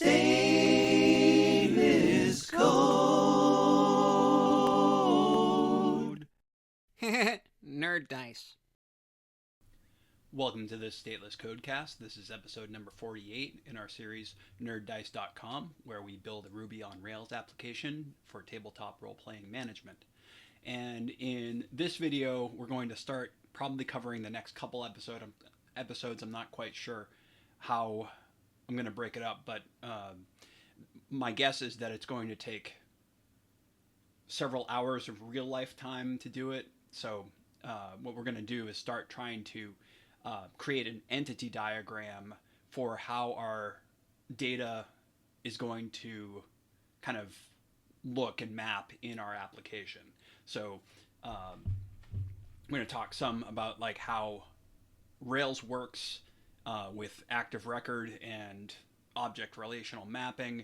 Stateless Code. Nerd dice. Welcome to this Stateless Codecast. This is episode number 48 in our series nerddice.com, where we build a Ruby on Rails application for tabletop role-playing management. And in this video, we're going to start probably covering the next couple episodes. I'm not quite sure how I'm going to break it up, but my guess is that it's going to take several hours of real life time to do it. So what we're going to do is start trying to create an entity diagram for how our data is going to kind of look and map in our application. So I'm going to talk some about like how Rails works with active record and object relational mapping,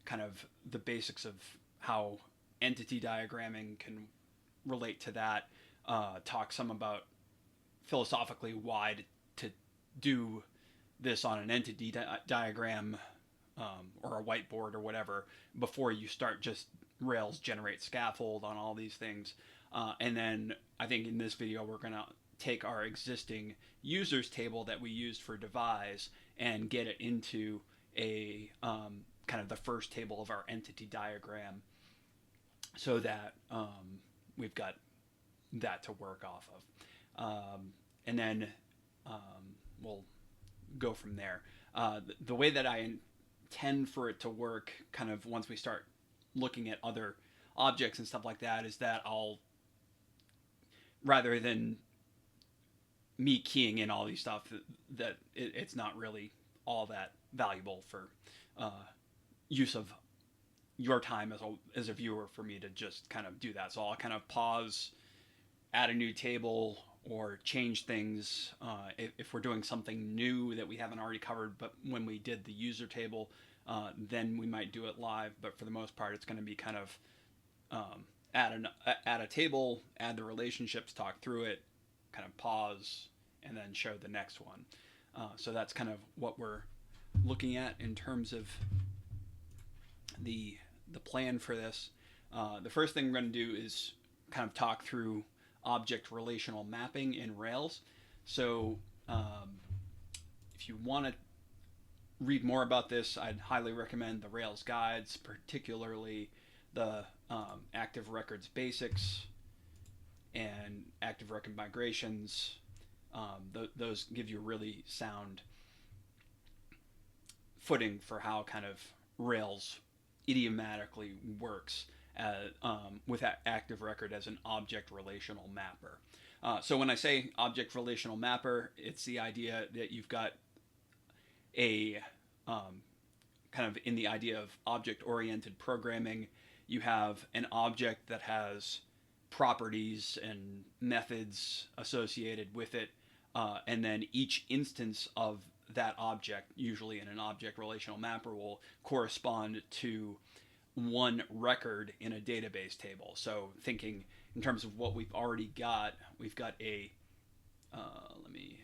kind of the basics of how entity diagramming can relate to that, talk some about philosophically why to do this on an entity diagram or a whiteboard or whatever before you start just Rails generate scaffold on all these things. And then I think in this video we're going to take our existing users table that we used for devise and get it into a kind of the first table of our entity diagram so that we've got that to work off of. And then we'll go from there. The way that I intend for it to work kind of once we start looking at other objects and stuff like that is that I'll, rather than me keying in all these stuff, that it's not really all that valuable for use of your time as a viewer for me to just kind of do that. So I'll kind of pause, add a new table, or change things if we're doing something new that we haven't already covered. But when we did the user table, then we might do it live. But for the most part, it's going to be kind of add a table, add the relationships, talk through it, kind of pause, and then show the next one. So that's kind of what we're looking at in terms of the plan for this. The first thing we're going to do is kind of talk through object relational mapping in Rails. So if you want to read more about this, I'd highly recommend the Rails guides, particularly the active records basics and active record migrations. Those give you really sound footing for how kind of Rails idiomatically works with active record as an object relational mapper. So when I say object relational mapper, it's the idea that you've got a kind of in the idea of object-oriented programming, you have an object that has properties and methods associated with it, and then each instance of that object, usually in an object relational mapper, will correspond to one record in a database table. So thinking in terms of what we've already got, we've got a, let me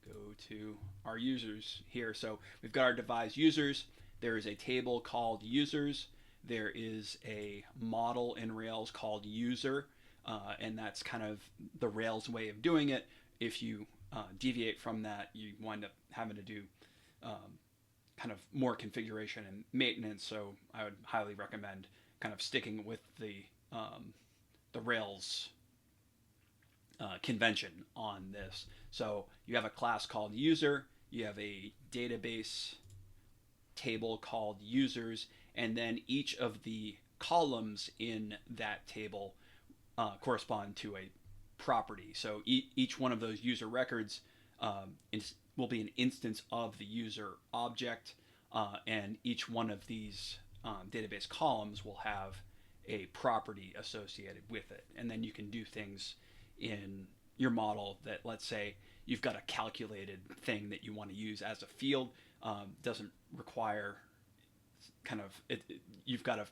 go to our users here. So we've got our devise users. There is a table called users. There is a model in Rails called user, and that's kind of the Rails way of doing it. If you deviate from that, you wind up having to do kind of more configuration and maintenance. So I would highly recommend kind of sticking with the Rails convention on this. So you have a class called user, you have a database table called users, and then each of the columns in that table correspond to a property. So each one of those user records will be an instance of the user object, and each one of these database columns will have a property associated with it. And then you can do things in your model that, let's say, you've got a calculated thing that you want to use as a field, doesn't require kind of, you've got a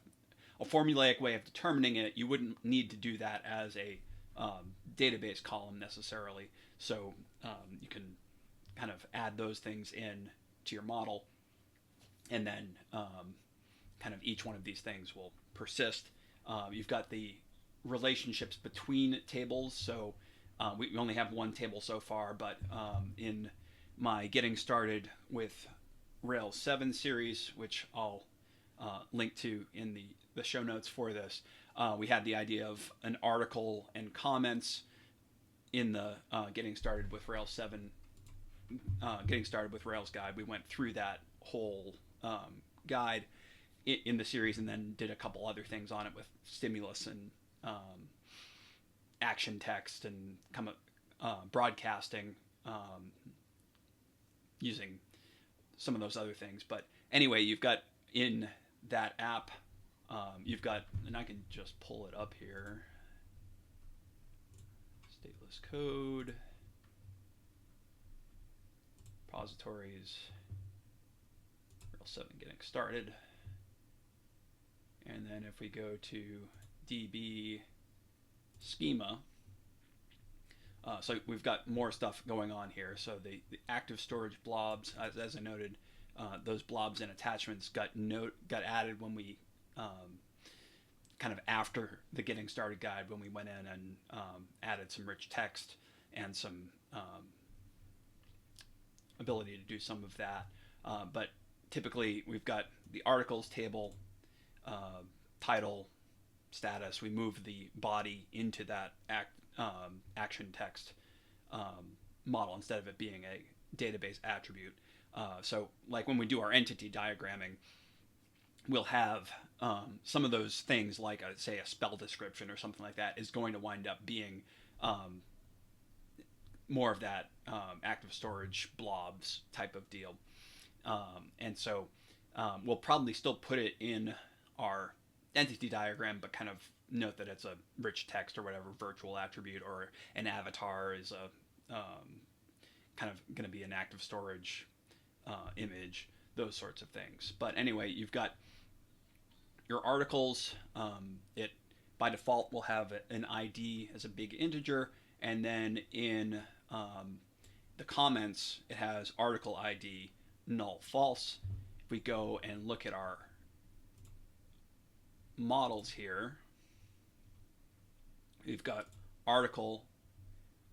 formulaic way of determining it. You wouldn't need to do that as a database column necessarily. So you can kind of add those things in to your model and then kind of each one of these things will persist. You've got the relationships between tables, so we only have one table so far, but in my Getting Started with Rails 7 series, which I'll link to in the show notes for this, we had the idea of an article and comments in the Getting Started with Rails 7, Getting Started with Rails guide. We went through that whole guide in the series and then did a couple other things on it with stimulus and action text and broadcasting using some of those other things. But anyway, you've got in that app, you've got, and I can just pull it up here, stateless code, repositories, Rails 7 Getting Started. And then if we go to DB schema, so we've got more stuff going on here. So the active storage blobs, as I noted, those blobs and attachments got added when we kind of after the Getting Started guide, when we went in and added some rich text and some ability to do some of that. But typically we've got the articles table, title, status. We move the body into that action text model instead of it being a database attribute. So like when we do our entity diagramming, we'll have some of those things like say a spell description or something like that is going to wind up being more of that active storage blobs type of deal. And so we'll probably still put it in our entity diagram, but kind of note that it's a rich text or whatever virtual attribute, or an avatar is a kind of going to be an active storage image, those sorts of things. But anyway, you've got your articles. It by default will have an ID as a big integer, and then in the comments it has article ID null false. If we go and look at our models here, we've got article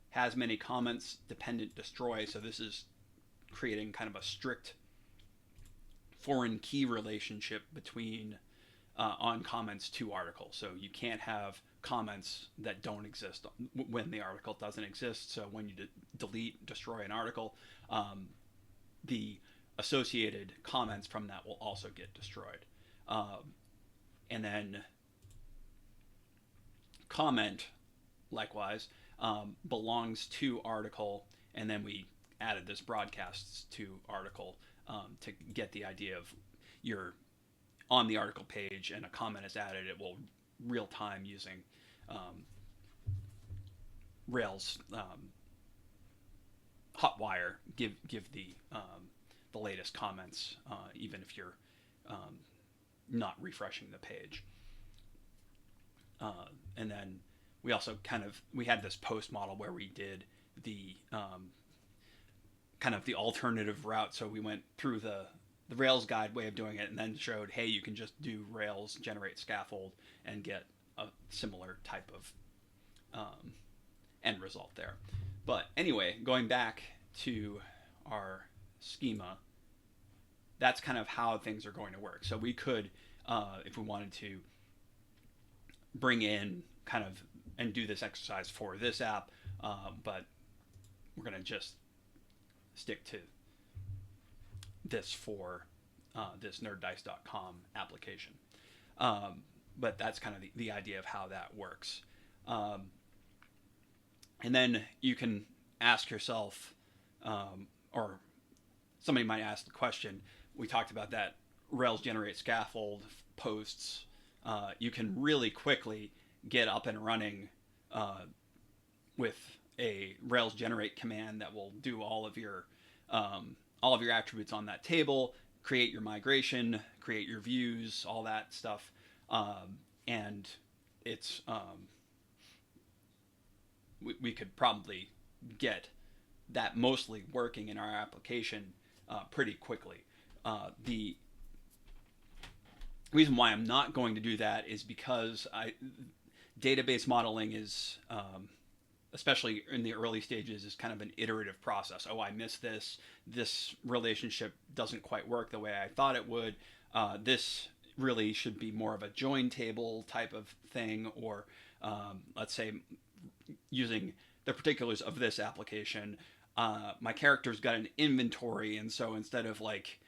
has many comments, dependent destroy. So this is creating kind of a strict foreign key relationship between on comments to article. So you can't have comments that don't exist when the article doesn't exist. So when you delete, destroy an article, the associated comments from that will also get destroyed. And then comment, likewise, belongs to article, and then we added this broadcasts to article to get the idea of you're on the article page and a comment is added, it will real time using Rails Hotwire give the latest comments even if you're not refreshing the page. And then we also we had this post model where we did the kind of the alternative route. So we went through the Rails guide way of doing it and then showed, hey, you can just do Rails generate scaffold and get a similar type of end result there. But anyway, going back to our schema, that's kind of how things are going to work. So we could, if we wanted to, bring in kind of and do this exercise for this app, but we're going to just stick to this for this nerddice.com application. But that's kind of the idea of how that works. And then you can ask yourself, or somebody might ask the question, we talked about that Rails generate scaffold posts. You can really quickly get up and running with a Rails generate command that will do all of your attributes on that table, create your migration, create your views, all that stuff. And it's we could probably get that mostly working in our application pretty quickly. The reason why I'm not going to do that is because database modeling is, especially in the early stages, is kind of an iterative process. Oh, I missed this. This relationship doesn't quite work the way I thought it would. This really should be more of a join table type of thing, or let's say using the particulars of this application, my character's got an inventory, and so instead of like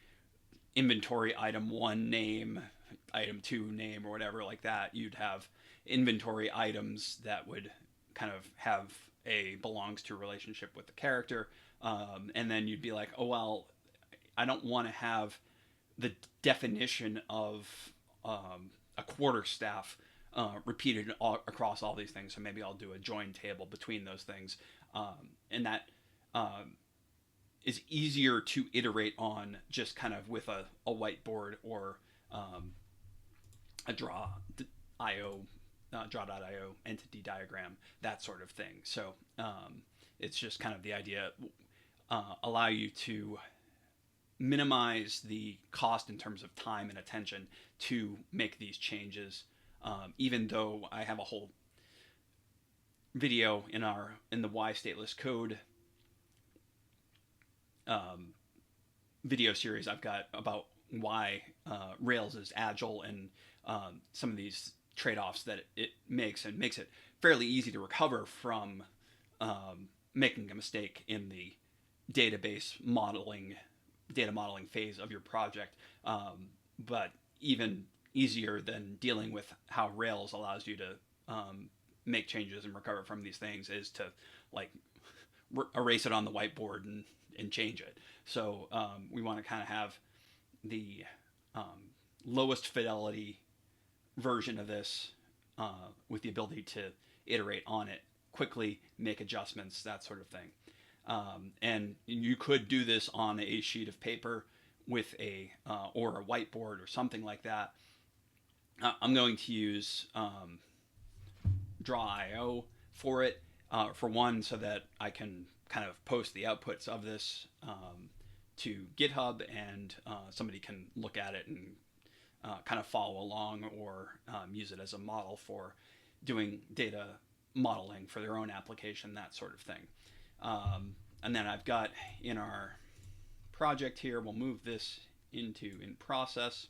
inventory item 1 name, item 2 name, or whatever like that, you'd have inventory items that would kind of have a belongs to relationship with the character. And then you'd be like, oh, well, I don't want to have the definition of a quarterstaff repeated across all these things. So maybe I'll do a join table between those things. And that is easier to iterate on just kind of with a whiteboard or a drawio entity diagram, that sort of thing. So it's just kind of the idea, allow you to minimize the cost in terms of time and attention to make these changes. Even though I have a whole video in the Why Stateless Code video series I've got about why Rails is agile and some of these trade-offs that it makes, and makes it fairly easy to recover from making a mistake in the data modeling phase of your project. But even easier than dealing with how Rails allows you to make changes and recover from these things is to like erase it on the whiteboard and change it. So we want to kind of have the lowest fidelity version of this with the ability to iterate on it quickly, make adjustments, that sort of thing. And you could do this on a sheet of paper with or a whiteboard or something like that. I'm going to use drawio for it, for one, so that I can kind of post the outputs of this to GitHub, and somebody can look at it and kind of follow along, or use it as a model for doing data modeling for their own application, that sort of thing. And then I've got in our project here, we'll move this into in process.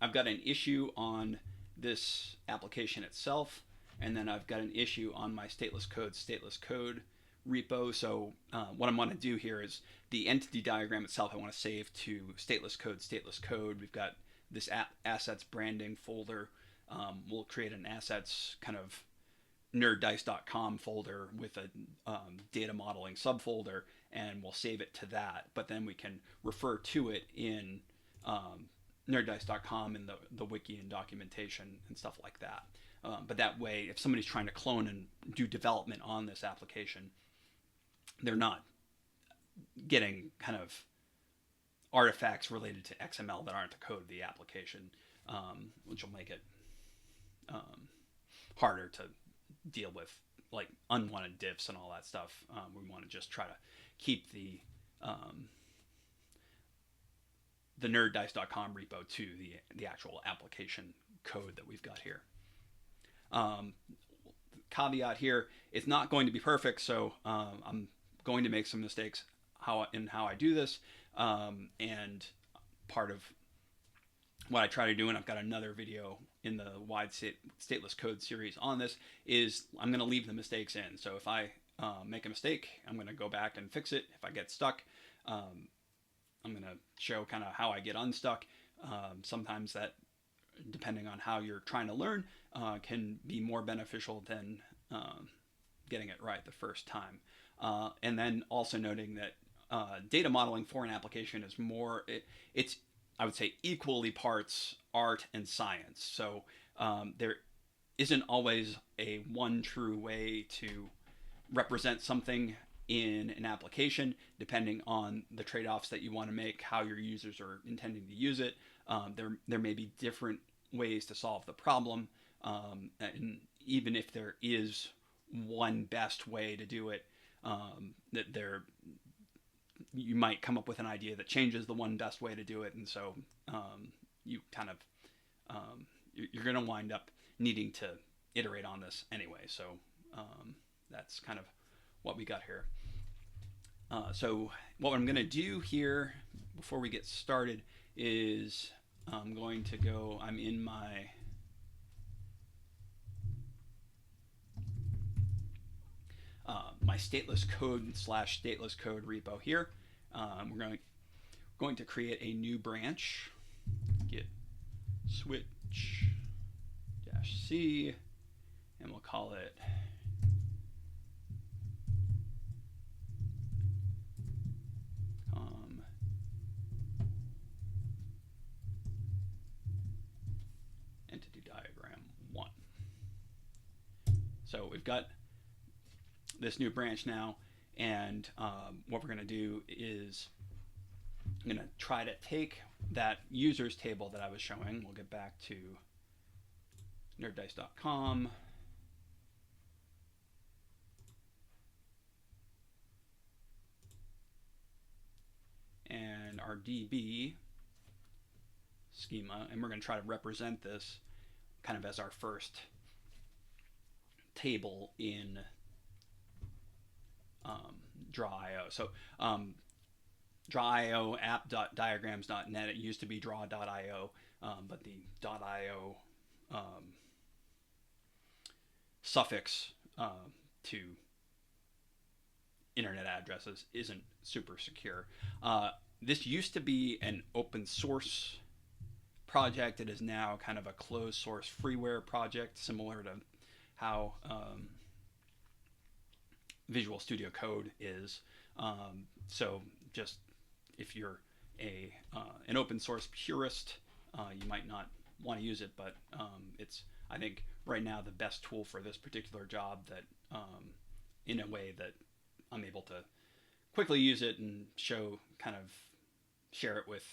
I've got an issue on this application itself, and then I've got an issue on my stateless code repo. So what I'm going to do here is the entity diagram itself I want to save to stateless code. We've got this assets branding folder. We'll create an assets kind of nerddice.com folder with a data modeling subfolder, and we'll save it to that. But then we can refer to it in nerddice.com and the wiki and documentation and stuff like that. But that way, if somebody's trying to clone and do development on this application, they're not getting kind of artifacts related to XML that aren't the code of the application, which will make it harder to deal with, like unwanted diffs and all that stuff. We want to just try to keep the nerddice.com repo to the actual application code that we've got here. Caveat here, it's not going to be perfect, so I'm going to make some mistakes in how I do this, and part of what I try to do, and I've got another video in the wide stateless code series on this, is I'm going to leave the mistakes in. So if I make a mistake, I'm going to go back and fix it. If I get stuck, I'm going to show kind of how I get unstuck. Sometimes that, depending on how you're trying to learn, can be more beneficial than getting it right the first time. And then also noting that data modeling for an application is more, it's I would say equally parts art and science. So there isn't always a one true way to represent something in an application, depending on the trade-offs that you want to make, how your users are intending to use it. There may be different ways to solve the problem, and even if there is one best way to do it, that you might come up with an idea that changes the one best way to do it, and so you kind of you're going to wind up needing to iterate on this anyway. So that's kind of what we got here. So what I'm going to do here before we get started is I'm going to go, I'm in my my stateless code / stateless code repo here. We're going to create a new branch, git switch -c, and we'll call it entity diagram 1. So we've got this new branch now, and what we're going to do is I'm going to try to take that users table that I was showing. We'll get back to nerddice.com. And our DB schema, and we're going to try to represent this kind of as our first table in drawio. So drawio app.diagrams.net, it used to be draw.io, but the .io suffix to internet addresses isn't super secure. This used to be an open source project. It is now kind of a closed source freeware project, similar to how Visual Studio Code is. So just if you're an open source purist, you might not want to use it, but it's, I think, right now the best tool for this particular job, that in a way that I'm able to quickly use it and share it with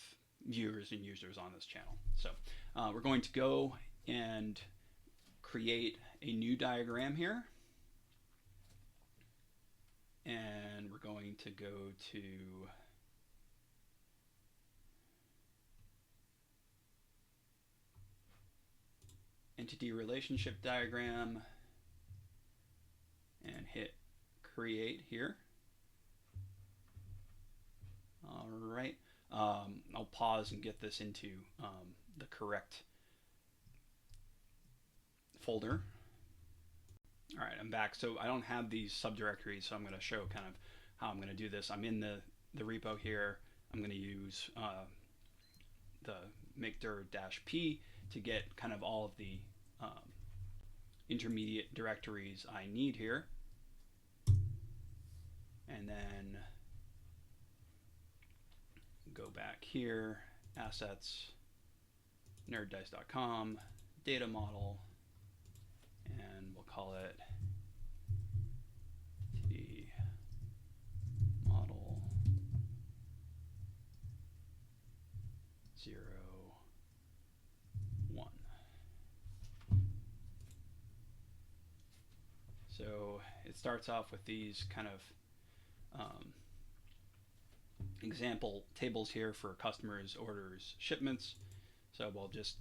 viewers and users on this channel. So we're going to go and create a new diagram here. And we're going to go to entity relationship diagram and hit create here. All right. I'll pause and get this into the correct folder. All right, I'm back. So I don't have these subdirectories, so I'm going to show kind of how I'm going to do this. I'm in the repo here. I'm going to use the makedir-p to get kind of all of the intermediate directories I need here. And then go back here, assets, nerddice.com, data model, and we'll call it the model 0, 1. So it starts off with these kind of example tables here for customers, orders, shipments. So we'll just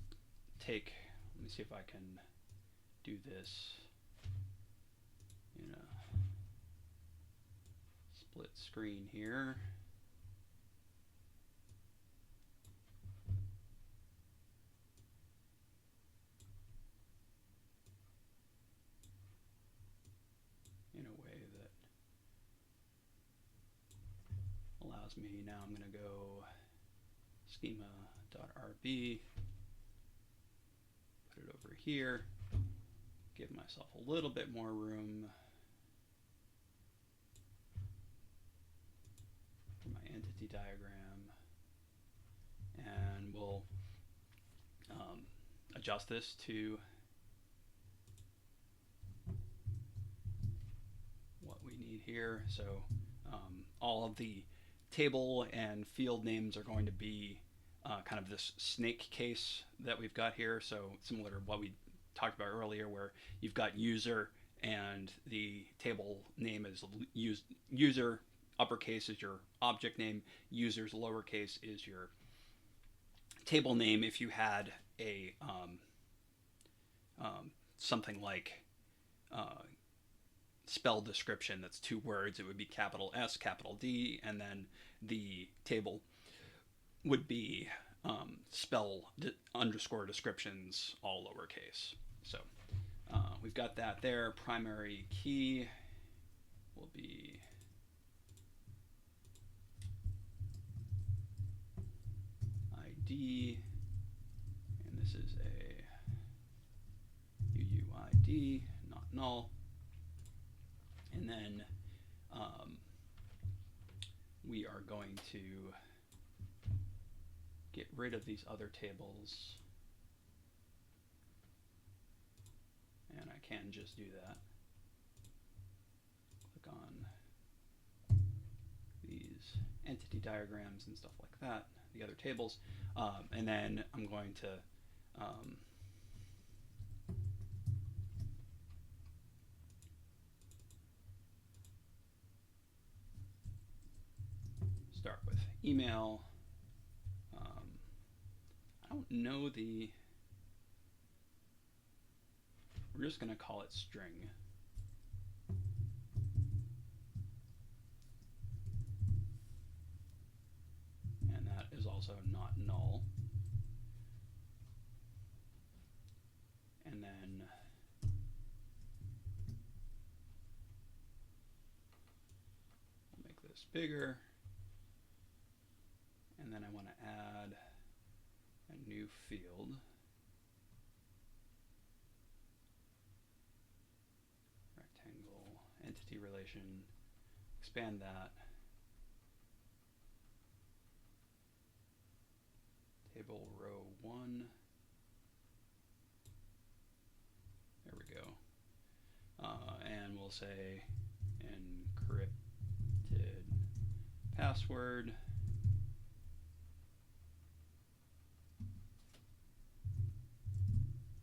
take, let me see if I can do this in a split screen here. In a way that allows me, now I'm going to go schema.rb, put it over here, give myself a little bit more room for my entity diagram, and we'll adjust this to what we need here. So all of the table and field names are going to be kind of this snake case that we've got here. So similar to what we talked about earlier, where you've got user and the table name is user uppercase is your object name, users lowercase is your table name. If you had a something like spell description that's 2 words, it would be capital S, capital D, and then the table would be underscore descriptions, all lowercase. So we've got that there. Primary key will be ID, and this is a UUID, not null. And then we are going to get rid of these other tables, and I can just do that. Click on these entity diagrams and stuff like that, the other tables, and then I'm going to start with email. I don't know we're just going to call it string. And that is also not null. And then we'll make this bigger. And then I want to add a new field. Rectangle, entity relation, expand that. Table row 1. There we go. And we'll say encrypted password.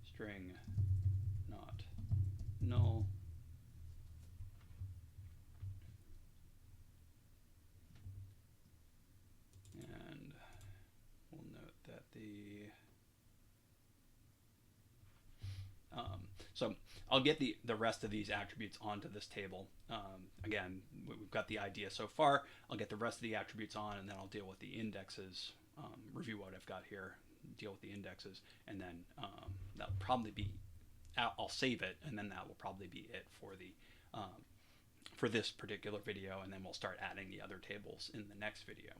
String not null. And we'll note that so I'll get the rest of these attributes onto this table. Again, we've got the idea so far. I'll get the rest of the attributes on, and then I'll deal with the indexes, review what I've got here, deal with the indexes, and then that'll probably be, I'll save it, and then that will probably be it for this particular video, and then we'll start adding the other tables in the next video.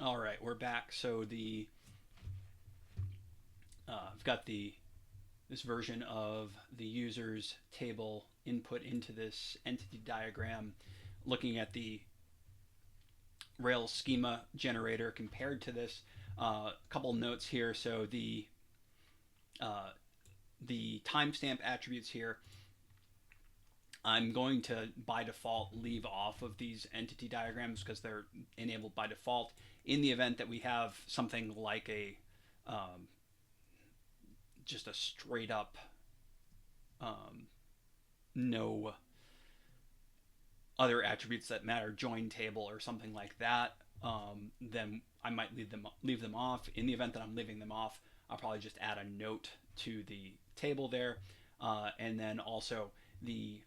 All right, we're back. So I've got this version of the user's table input into this entity diagram, looking at the Rails schema generator compared to this. A couple notes here. So the timestamp attributes here, I'm going to by default leave off of these entity diagrams because they're enabled by default. In the event that we have something like a just a straight up no other attributes that matter, join table or something like that, then I might leave them off. In the event that I'm leaving them off, I'll probably just add a note to the table there, and then also the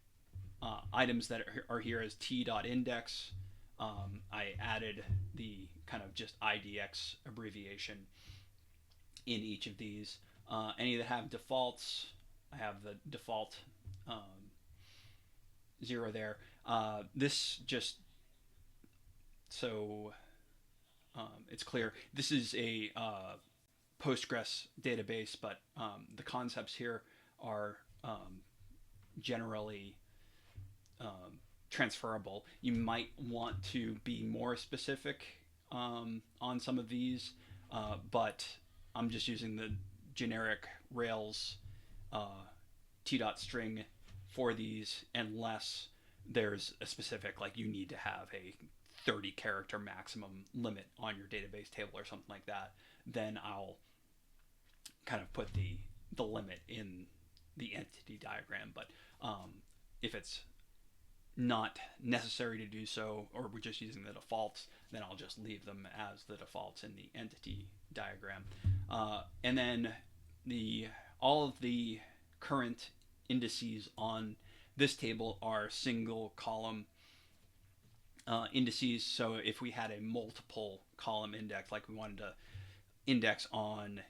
items that are here as t.index. I added the kind of just IDX abbreviation in each of these. Any that have defaults, I have the default 0 there. This just so it's clear, this is a Postgres database, but the concepts here are generally transferable. You might want to be more specific on some of these, but I'm just using the generic Rails t.string for these, unless there's a specific, like you need to have a 30 character maximum limit on your database table or something like that, then I'll kind of put the limit in the entity diagram. But if it's not necessary to do so, or we're just using the defaults, then I'll just leave them as the defaults in the entity diagram. And then all of the current indices on this table are single column indices. So if we had a multiple column index, like we wanted to index on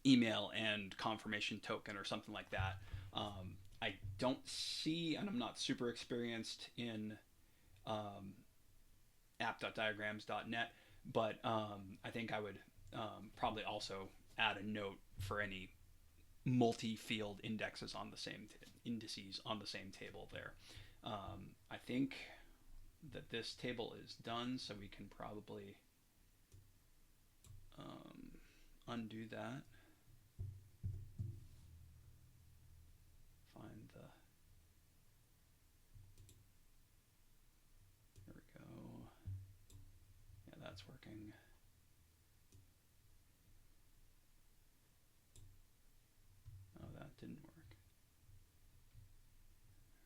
email and confirmation token or something like that, I don't see, and I'm not super experienced in app.diagrams.net, but I think I would probably also add a note for any multi-field indexes on the same indices on the same table there. I think that this table is done, so we can probably undo that. Find the, there we go. Yeah, that's working. Oh, that didn't work.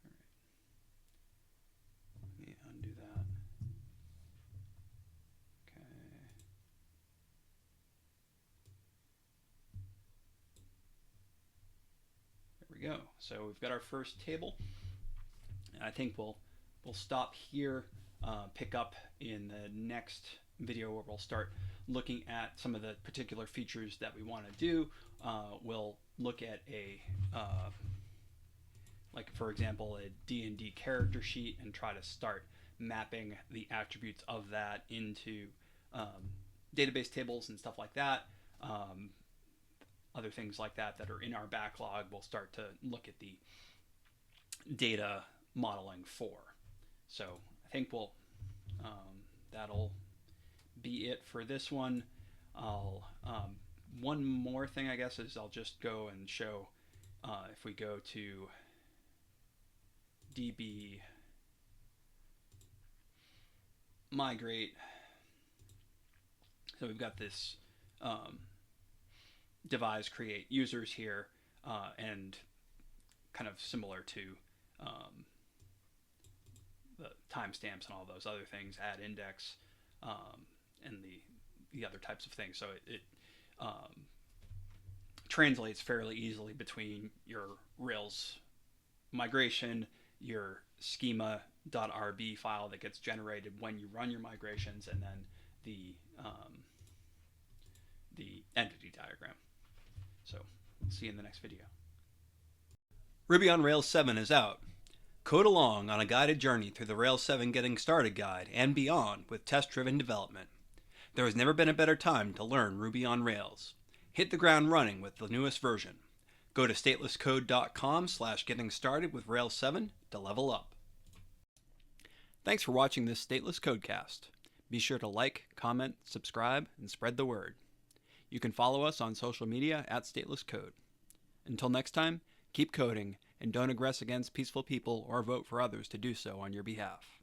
All right. Let me undo that. Okay. There we go. So we've got our first table. And I think we'll stop here, pick up in the next video where we'll start looking at some of the particular features that we want to do. We'll look at like for example, a D&D character sheet and try to start mapping the attributes of that into database tables and stuff like that. Other things like that that are in our backlog, we'll start to look at the data modeling for. So I think we'll that'll be it for this one. I'll one more thing I guess is I'll just go and show if we go to db migrate, so we've got this devise create users here, and kind of similar to the timestamps and all those other things, add index, and the other types of things. So it translates fairly easily between your Rails migration, your schema.rb file that gets generated when you run your migrations, and then the entity diagram. So see you in the next video. Ruby on Rails 7 is out. Code along on a guided journey through the Rails 7 Getting Started guide and beyond with test-driven development. There has never been a better time to learn Ruby on Rails. Hit the ground running with the newest version. Go to statelesscode.com/getting started with Rails 7 to level up. Thanks for watching this Stateless Codecast. Be sure to like, comment, subscribe, and spread the word. You can follow us on social media at Stateless Code. Until next time, keep coding and don't aggress against peaceful people or vote for others to do so on your behalf.